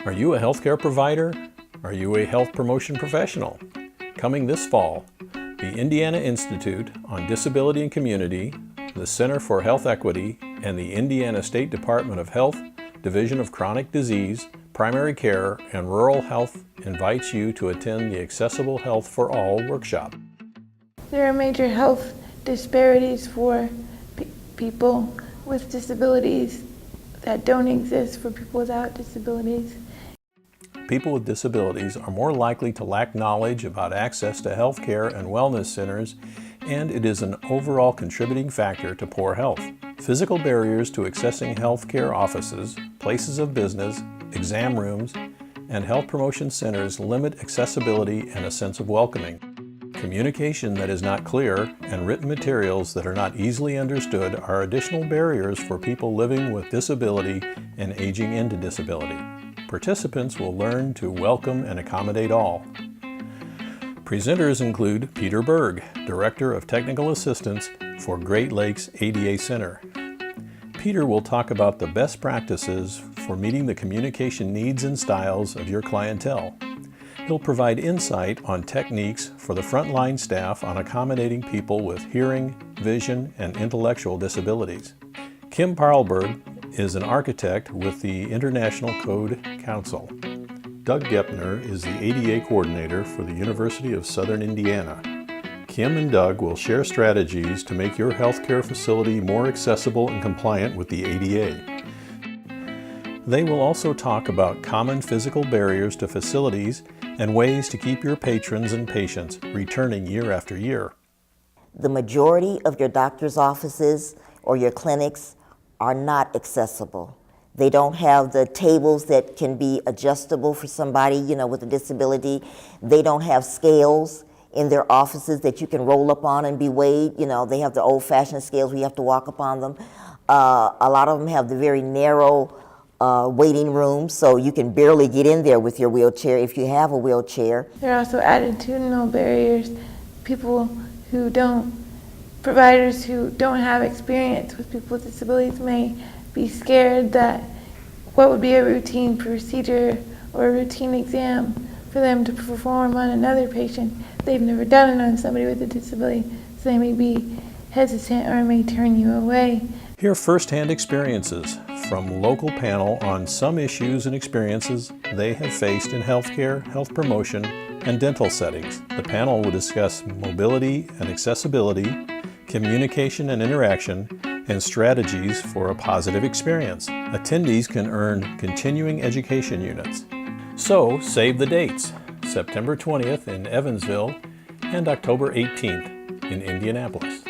Are you a healthcare provider? Are you a health promotion professional? Coming this fall, the Indiana Institute on Disability and Community, the Center for Health Equity, and the Indiana State Department of Health, Division of Chronic Disease, Primary Care, and Rural Health invites you to attend the Accessible Health for All workshop. There are major health disparities for people with disabilities that don't exist for people without disabilities. People with disabilities are more likely to lack knowledge about access to health care and wellness centers, and it is an overall contributing factor to poor health. Physical barriers to accessing health care offices, places of business, exam rooms, and health promotion centers limit accessibility and a sense of welcoming. Communication that is not clear and written materials that are not easily understood are additional barriers for people living with disability and aging into disability. Participants will learn to welcome and accommodate all. Presenters include Peter Berg, Director of Technical Assistance for Great Lakes ADA Center. Peter will talk about the best practices for meeting the communication needs and styles of your clientele. He'll provide insight on techniques for the frontline staff on accommodating people with hearing, vision, and intellectual disabilities. Kim Parlberg is an architect with the International Code Council. Doug Gepner is the ADA coordinator for the University of Southern Indiana. Kim and Doug will share strategies to make your healthcare facility more accessible and compliant with the ADA. They will also talk about common physical barriers to facilities and ways to keep your patrons and patients returning year after year. The majority of your doctor's offices or your clinics are not accessible. They don't have the tables that can be adjustable for somebody, with a disability. They don't have scales in their offices that you can roll up on and be weighed. They have the old-fashioned scales where you have to walk upon them. A lot of them have the very narrow waiting rooms, so you can barely get in there with your wheelchair if you have a wheelchair. There are also attitudinal barriers. Providers who don't have experience with people with disabilities may be scared that what would be a routine procedure or a routine exam for them to perform on another patient, they've never done it on somebody with a disability, so they may be hesitant or may turn you away. Hear firsthand experiences from local panel on some issues and experiences they have faced in healthcare, health promotion, and dental settings. The panel will discuss mobility and accessibility, communication and interaction, and strategies for a positive experience. Attendees can earn continuing education units. So save the dates, September 20th in Evansville and October 18th in Indianapolis.